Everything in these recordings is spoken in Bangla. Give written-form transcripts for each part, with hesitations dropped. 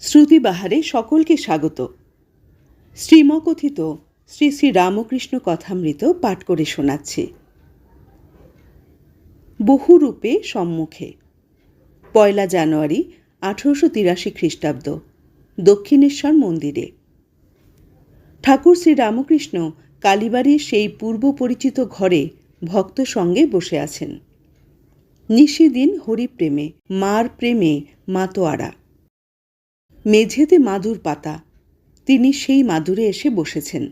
শ্রুতিবাহারে সকলকে স্বাগত। শ্রীমকথিত শ্রী শ্রী রামকৃষ্ণ কথামৃত পাঠ করে শোনাচ্ছি। বহুরূপে সম্মুখে। 1 জানুয়ারি 1883 খ্রিস্টাব্দ, দক্ষিণেশ্বর মন্দিরে। ঠাকুর শ্রী রামকৃষ্ণ কালীবাড়ির সেই পূর্ব পরিচিত ঘরে ভক্ত সঙ্গে বসে আছেন। নিশিদিন হরিপ্রেমে, মার প্রেমে মাতোয়ারা। মেঝেতে মাদুর পাতা, তিনি সেই মাদুরে এসে বসেছেন।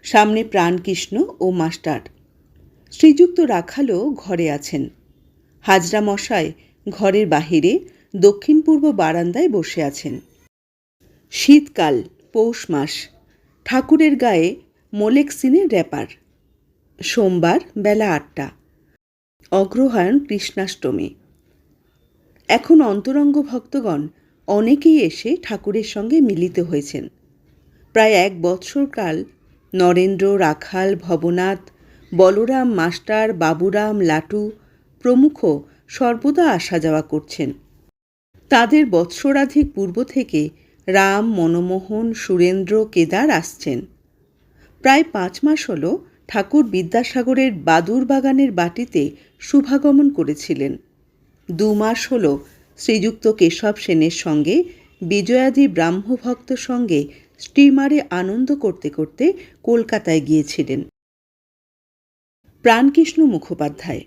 সামনে প্রাণকৃষ্ণ ও মাস্টার। শ্রীযুক্ত রাখালও ঘরে আছেন। হাজরা মশাই ঘরের বাহিরে দক্ষিণ পূর্ব বারান্দায় বসে আছেন। শীতকাল, পৌষ মাস। ঠাকুরের গায়ে মোলেক্সিনের র্যাপার। সোমবার বেলা 8টা। অগ্রহায়ণ কৃষ্ণাষ্টমী। এখন অন্তরঙ্গ ভক্তগণ অনেকেই এসে ঠাকুরের সঙ্গে মিলিত হয়েছেন। প্রায় 1 বৎসরকাল নরেন্দ্র, রাখাল, ভবনাথ, বলরাম, মাস্টার, বাবুরাম, লাটু প্রমুখ সর্বদা আসা যাওয়া করছেন। তাদের বৎসরাধিক পূর্ব থেকে রাম, মনমোহন, সুরেন্দ্র, কেদার আসছেন। প্রায় 5 মাস হল ঠাকুর বিদ্যাসাগরের বাদুর বাগানের বাটিতে শুভাগমন করেছিলেন। 2 মাস হল শ্রীযুক্ত কেশব সেনের সঙ্গে বিজয়াদি ব্রাহ্মভক্ত সঙ্গে স্টিমারে আনন্দ করতে করতে কলকাতায় গিয়েছিলেন। প্রাণকৃষ্ণ মুখোপাধ্যায়।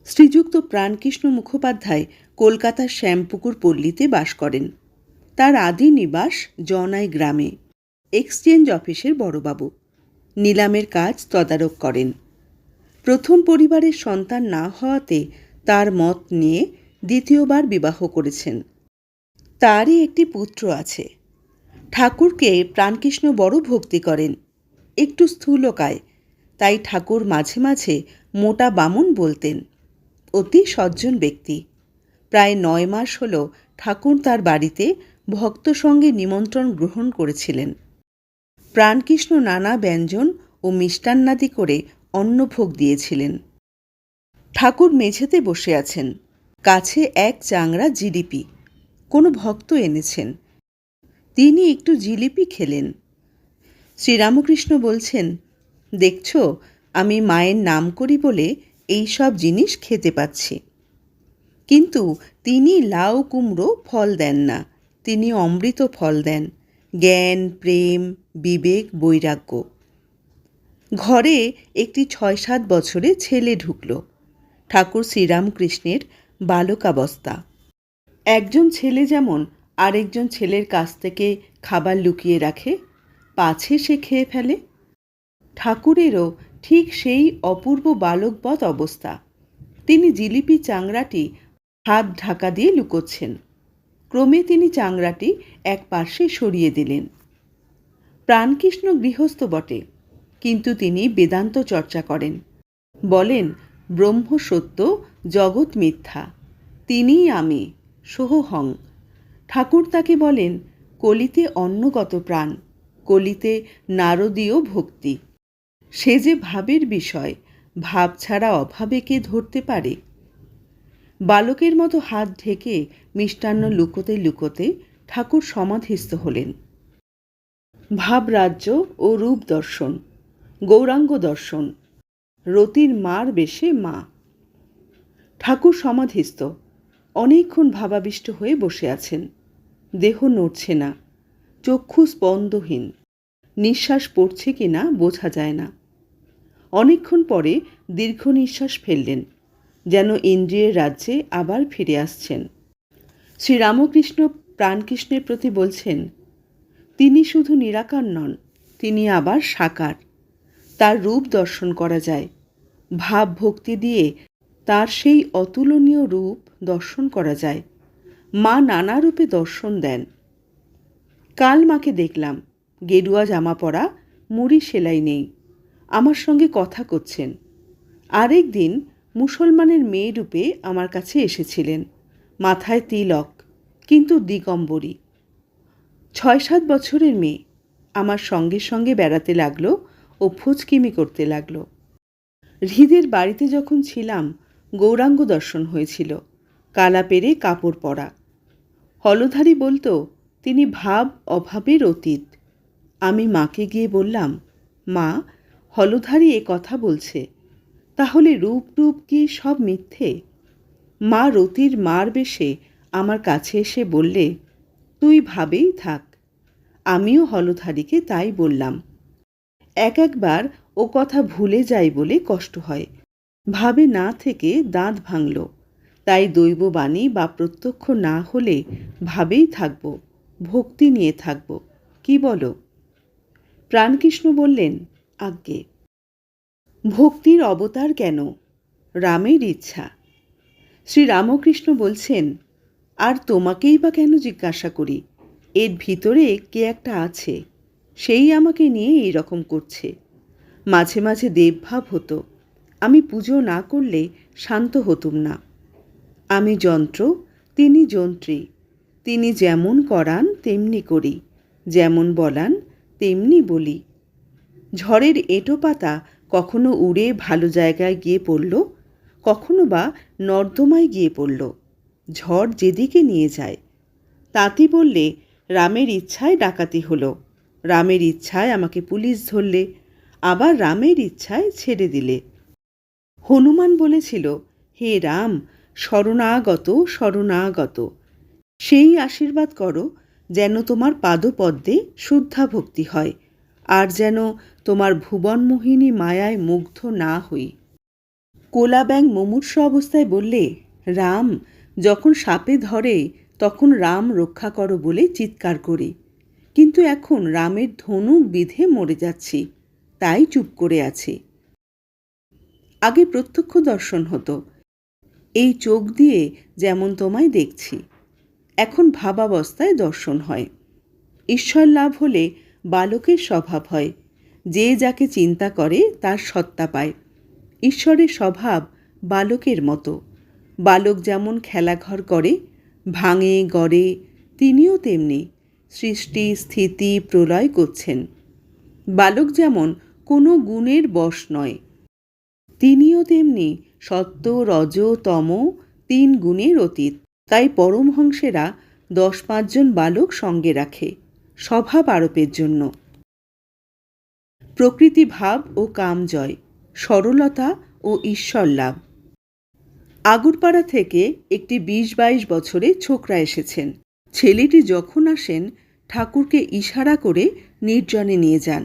শ্রীযুক্ত প্রাণকৃষ্ণ মুখোপাধ্যায় কলকাতার শ্যামপুকুর পল্লীতে বাস করেন। তার আদি নিবাস জনাই গ্রামে। এক্সচেঞ্জ অফিসের বড়বাবু। নিলামের কাজ তদারক করেন। প্রথম পরিবারের সন্তান না হওয়াতে তার মত নিয়ে দ্বিতীয়বার বিবাহ করেছেন। তারই একটি পুত্র আছে। ঠাকুরকে প্রাণকৃষ্ণ বড় ভক্তি করেন। একটু স্থূলকায়, তাই ঠাকুর মাঝে মাঝে মোটা বামুন বলতেন। অতি সজ্জন ব্যক্তি। প্রায় 9 মাস হল ঠাকুর তার বাড়িতে ভক্ত সঙ্গে নিমন্ত্রণ গ্রহণ করেছিলেন। প্রাণকৃষ্ণ নানা ব্যঞ্জন ও মিষ্টান্নাদি করে অন্নভোগ দিয়েছিলেন। ঠাকুর মেঝেতে বসে আছেন। কাছে 1 চাংড়া জিলিপি কোনো ভক্ত এনেছেন। তিনি একটু জিলিপি খেলেন। শ্রীরামকৃষ্ণ বলছেন, দেখছ, আমি মায়ের নাম করি বলে এই সব জিনিস খেতে পাচ্ছি। কিন্তু তিনি লাউ কুমড়ো ফল দেন না, তিনি অমৃত ফল দেন, জ্ঞান, প্রেম, বিবেক, বৈরাগ্য। ঘরে একটি 6-7 বছরে ছেলে ঢুকল। ঠাকুর শ্রীরামকৃষ্ণের বালকাবস্থা। একজন ছেলে যেমন আরেকজন ছেলের কাছ থেকে খাবার লুকিয়ে রাখে, পাছে সে খেয়ে ফেলে, ঠাকুরেরও ঠিক সেই অপূর্ব বালকবৎ অবস্থা। তিনি জিলিপি চাংড়াটি হাত ঢাকা দিয়ে লুকোচ্ছেন। ক্রমে তিনি চাংড়াটি এক পার্শ্বে সরিয়ে দিলেন। প্রাণকৃষ্ণ গৃহস্থ বটে, কিন্তু তিনি বেদান্ত চর্চা করেন। বলেন, ব্রহ্ম সত্য, জগৎ মিথ্যা, তিনিই আমি, সোহং। ঠাকুর তাকে বলেন, কলিতে অন্নগত প্রাণ, কলিতে নারদীয় ভক্তি। সে যে ভাবের বিষয়, ভাব ছাড়া অভাবে কে ধরতে পারে? বালকের মতো হাত ঢেকে মিষ্টান্ন লুকোতে লুকোতে ঠাকুর সমাধিস্থ হলেন। ভাবরাজ্য ও রূপ দর্শন, গৌরাঙ্গ দর্শন, রতির মার বেশে মা। ঠাকুর সমাধিস্থ, অনেকক্ষণ ভাবাবিষ্ট হয়ে বসে আছেন। দেহ নড়ছে না, চক্ষু স্পন্দহীন, নিঃশ্বাস পড়ছে কিনা বোঝা যায় না। অনেকক্ষণ পরে দীর্ঘ নিঃশ্বাস ফেললেন, যেন ইন্দ্রিয়ের রাজ্যে আবার ফিরে আসছেন। শ্রীরামকৃষ্ণ প্রাণকৃষ্ণের প্রতি বলছেন, তিনি শুধু নিরাকার নন, তিনি আবার সাকার। তার রূপ দর্শন করা যায়। ভাব ভক্তি দিয়ে তার সেই অতুলনীয় রূপ দর্শন করা যায়। মা নানা রূপে দর্শন দেন। কাল মাকে দেখলাম, গেরুয়া জামা পরা, মুড়ি সেলাই নেই, আমার সঙ্গে কথা করছেন। আরেক দিন মুসলমানের মেয়ে রূপে আমার কাছে এসেছিলেন, মাথায় তিলক, কিন্তু দিগম্বরী। 6-7 বছরের মেয়ে আমার সঙ্গে সঙ্গে বেড়াতে লাগলো ও ফুচকিমি করতে লাগলো। হৃদের বাড়িতে যখন ছিলাম গৌরাঙ্গ দর্শন হয়েছিল, কালা পেরে কাপড় পরা। হলধারী বলতো তিনি ভাব অভাবের অতীত। আমি মাকে গিয়ে বললাম, মা, হলধারী এ কথা বলছে, তাহলে রূপ রূপ কি সব মিথ্যে? মা রতির মার বেশে আমার কাছে এসে বললে, তুই ভাবেই থাক। আমিও হলধারীকে তাই বললাম। এক একবার ও কথা ভুলে যাই বলে কষ্ট হয়। ভাবে না থেকে দাঁত ভাঙল, তাই দৈববাণী বা প্রত্যক্ষ না হলে ভাবেই থাকব, ভক্তি নিয়ে থাকব, কি বলো? প্রাণকৃষ্ণ বললেন, আজ্ঞে। ভক্তির অবতার কেন? রামের ইচ্ছা। শ্রীরামকৃষ্ণ বলছেন, আর তোমাকেই বা কেন জিজ্ঞাসা করি? এর ভিতরে কে একটা আছে, সেই আমাকে নিয়ে এই রকম করছে। মাঝে মাঝে দেবভাব হতো, আমি পুজো না করলে শান্ত হতুম না। আমি যন্ত্র, তিনি যন্ত্রী। তিনি যেমন করান তেমনি করি, যেমন বলান তেমনি বলি। ঝড়ের এঁটো পাতা কখনো উড়ে ভালো জায়গায় গিয়ে পড়ল, কখনো বা নর্দমায় গিয়ে পড়ল। ঝড় যেদিকে নিয়ে যায়। তাঁতি বললে, রামের ইচ্ছায় ডাকাতি হলো, রামের ইচ্ছায় আমাকে পুলিশ ধরলে, আবার রামের ইচ্ছায় ছেড়ে দিলে। হনুমান বলেছিল, হে রাম, শরণাগত শরণাগত। সেই আশীর্বাদ করো যেন তোমার পাদপদ্মে শুদ্ধা ভক্তি হয়, আর যেন তোমার ভুবনমোহিনী মায়ায় মুগ্ধ না হই। কোলাব্যাং মুমূর্ষ অবস্থায় বললে, রাম, যখন সাপে ধরে তখন রাম রক্ষা করো বলে চিৎকার করি, কিন্তু এখন রামের ধনুক বিধে মরে যাচ্ছি, তাই চুপ করে আছি। আগে প্রত্যক্ষ দর্শন হতো, এই চোখ দিয়ে যেমন তোমায় দেখছি। এখন ভাবাবস্থায় দর্শন হয়। ঈশ্বর লাভ হলে বালকের স্বভাব হয়, যে যাকে চিন্তা করে তার সত্তা পায়। ঈশ্বরের স্বভাব বালকের মতো। বালক যেমন খেলাঘর করে, ভাঙে গড়ে, তিনিও তেমনি সৃষ্টি স্থিতি প্রলয় করছেন। বালক যেমন কোনো গুণের বশ নয়, তিনিও তেমনি সত্ত্ব রজ তম 3 গুণের অতীত। তাই পরমহংসেরা 10-5 জন বালক সঙ্গে রাখে, স্বভাব আরোপের জন্য। প্রকৃতি ভাব ও কাম জয়, সরলতা ও ঈশ্বর লাভ। আগুরপাড়া থেকে একটি 20-22 বছরের ছোকরা এসেছেন। ছেলেটি যখন আসেন ঠাকুরকে ইশারা করে নির্জনে নিয়ে যান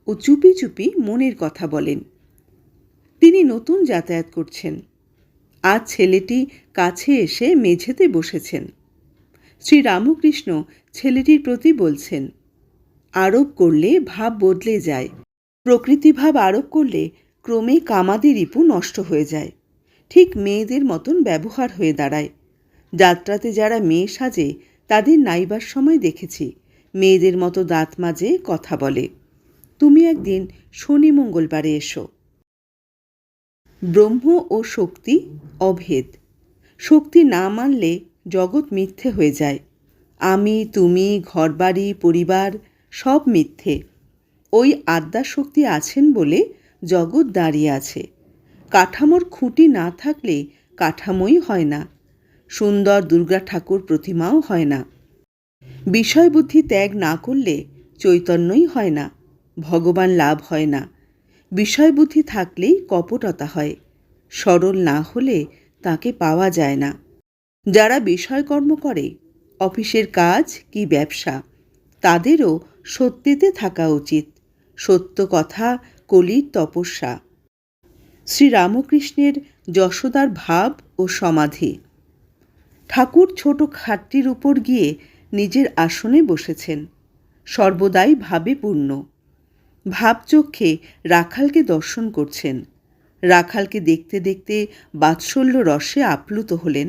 ও চুপি চুপি মনের কথা বলেন। তিনি নতুন যাতায়াত করছেন। আজ ছেলেটি কাছে এসে মেঝেতে বসেছেন। শ্রীরামকৃষ্ণ ছেলেটির প্রতি বলছেন, আরোপ করলে ভাব বদলে যায়। প্রকৃতিভাব আরোপ করলে ক্রমে কামাদি রিপু নষ্ট হয়ে যায়, ঠিক মেয়েদের মতন ব্যবহার হয়ে দাঁড়ায়। যাত্রাতে যারা মেয়ে সাজে তাদের নাইবার সময় দেখেছি মেয়েদের মতো দাঁত মাজে কথা বলে। তুমি একদিন শনি মঙ্গলবারে এসো। ব্রহ্ম ও শক্তি অভেদ। শক্তি না মানলে জগৎ মিথ্যে হয়ে যায়। আমি, তুমি, ঘরবাড়ি, পরিবার সব মিথ্যে। ওই আদ্যাশক্তি আছেন বলে জগৎ দাঁড়িয়ে আছে। কাঠামোর খুঁটি না থাকলে কাঠামোই হয় না। সুন্দর দুর্গা ঠাকুর প্রতিমাও হয় না। বিষয় বুদ্ধি ত্যাগ না করলে চৈতন্যই হয় না, ভগবান লাভ হয় না। বিষয় বুদ্ধি থাকলেই কপটতা হয়, সরল না হলে তাকে পাওয়া যায় না। যারা বিষয়কর্ম করে, অফিসের কাজ কি ব্যবসা, তাদেরও সত্যিতে থাকা উচিত। সত্য কথা কলির তপস্যা। শ্রীরামকৃষ্ণের যশোদার ভাব ও সমাধি। ঠাকুর ছোট খাটটির উপর গিয়ে নিজের আসনে বসেছেন, সর্বদাই ভাবে পূর্ণ। ভাবচক্ষে রাখালকে দর্শন করছেন। রাখালকে দেখতে দেখতে বাৎসল্য রসে আপ্লুত হলেন,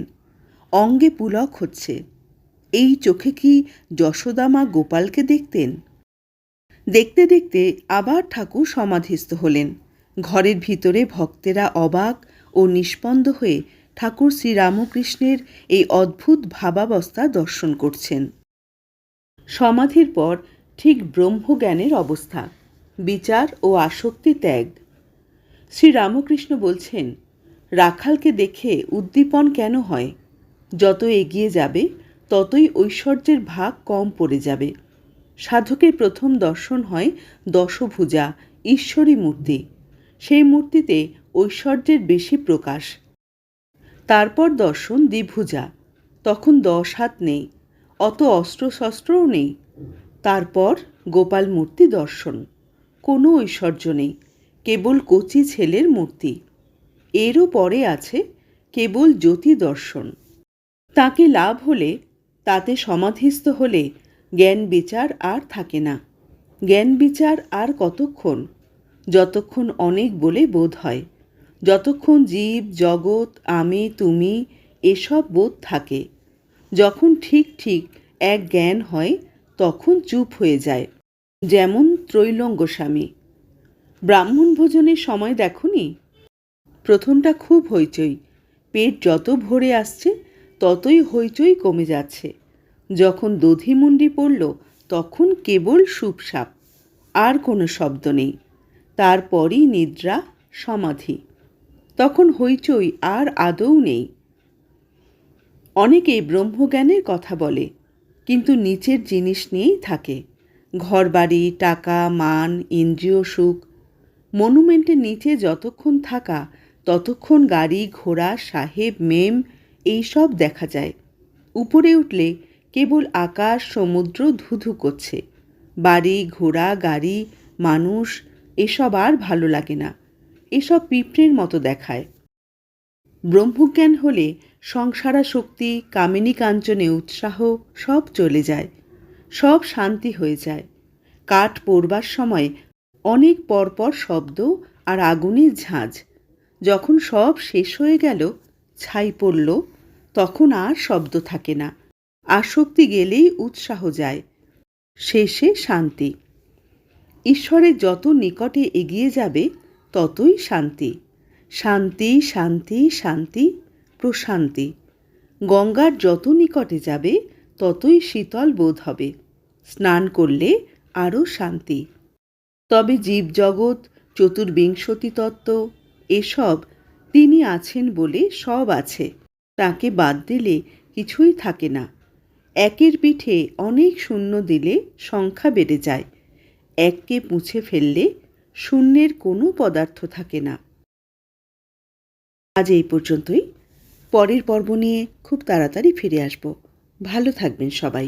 অঙ্গে পুলক হচ্ছে। এই চোখে কি যশোদামা গোপালকে দেখতেন? দেখতে দেখতে আবার ঠাকুর সমাধিস্থ হলেন। ঘরের ভিতরে ভক্তেরা অবাক ও নিষ্পন্দ হয়ে ঠাকুর শ্রীরামকৃষ্ণের এই অদ্ভুত ভাবাবস্থা দর্শন করছেন। সমাধির পর ঠিক ব্রহ্মজ্ঞানের অবস্থা, বিচার ও আসক্তি ত্যাগ। শ্রীরামকৃষ্ণ বলছেন, রাখালকে দেখে উদ্দীপন কেন হয়? যত এগিয়ে যাবে ততই ঐশ্বর্যের ভাগ কম পড়ে যাবে। সাধকের প্রথম দর্শন হয় দশভুজা ঈশ্বরী মূর্তি। সেই মূর্তিতে ঐশ্বর্যের বেশি প্রকাশ। তারপর দর্শন দ্বিভুজা, তখন 10 হাত নেই, অত অস্ত্রশস্ত্রও নেই। তারপর গোপাল মূর্তি দর্শন, কোনো ঐশ্বর্য নেই, কেবল কচি ছেলের মূর্তি। এরও পরে আছে কেবল জ্যোতি দর্শন। তাকে লাভ হলে, তাতে সমাধিস্থ হলে জ্ঞান বিচার আর থাকে না। জ্ঞান বিচার আর কতক্ষণ? যতক্ষণ অনেক বলে বোধ হয়, যতক্ষণ জীব জগৎ আমি তুমি এসব বোধ থাকে। যখন ঠিক ঠিক এক জ্ঞান হয় তখন চুপ হয়ে যায়। যেমন ত্রৈলঙ্গ স্বামী। ব্রাহ্মণ ভোজনের সময় দেখনি? প্রথমটা খুব হইচই, পেট যত ভরে আসছে ততই হইচই কমে যাচ্ছে। যখন দধিমুন্ডি পড়ল তখন কেবল সুপসাপ, আর কোনো শব্দ নেই। তারপরই নিদ্রা সমাধি, তখন হইচই আর আদৌ নেই। অনেকে ব্রহ্মজ্ঞানের কথা বলে, কিন্তু নিচের জিনিস নিয়েই থাকে। ঘরবাড়ি, টাকা, মান, ইন্দ্রিয় সুখ। মনুমেন্টের নিচে যতক্ষণ থাকা ততক্ষণ গাড়ি ঘোড়া সাহেব মেম এইসব দেখা যায়। উপরে উঠলে কেবল আকাশ সমুদ্র ধুধু করছে। বাড়ি ঘোড়া গাড়ি মানুষ এসব আর ভালো লাগে না, এসব পিঁপড়ের মতো দেখায়। ব্রহ্মজ্ঞান হলে সংসারাসক্তি কামিনী কাঞ্চনে উৎসাহ সব চলে যায়, সব শান্তি হয়ে যায়। কাঠ পোড়বার সময় অনেক পরপর শব্দ আর আগুনের ঝাঁঝ। যখন সব শেষ হয়ে গেল, ছাই পড়ল, তখন আর শব্দ থাকে না। আসক্তি গেলেই উৎসাহ যায়, শেষে শান্তি। ঈশ্বরের যত নিকটে এগিয়ে যাবে ততই শান্তি। শান্তি শান্তি শান্তি প্রশান্তি। গঙ্গার যত নিকটে যাবে ততই শীতল বোধ হবে। স্নান করলে আরও শান্তি। তবে জীবজগৎ চতুর্বিংশতি তত্ত্ব এসব তিনি আছেন বলে সব আছে, তাকে বাদ দিলে কিছুই থাকে না। একের পিঠে অনেক শূন্য দিলে সংখ্যা বেড়ে যায়, এককে মুছে ফেললে শূন্যের কোনো পদার্থ থাকে না। আজ এই পর্যন্তই। পরের পর্ব নিয়ে খুব তাড়াতাড়ি ফিরে আসব। ভালো থাকবেন সবাই।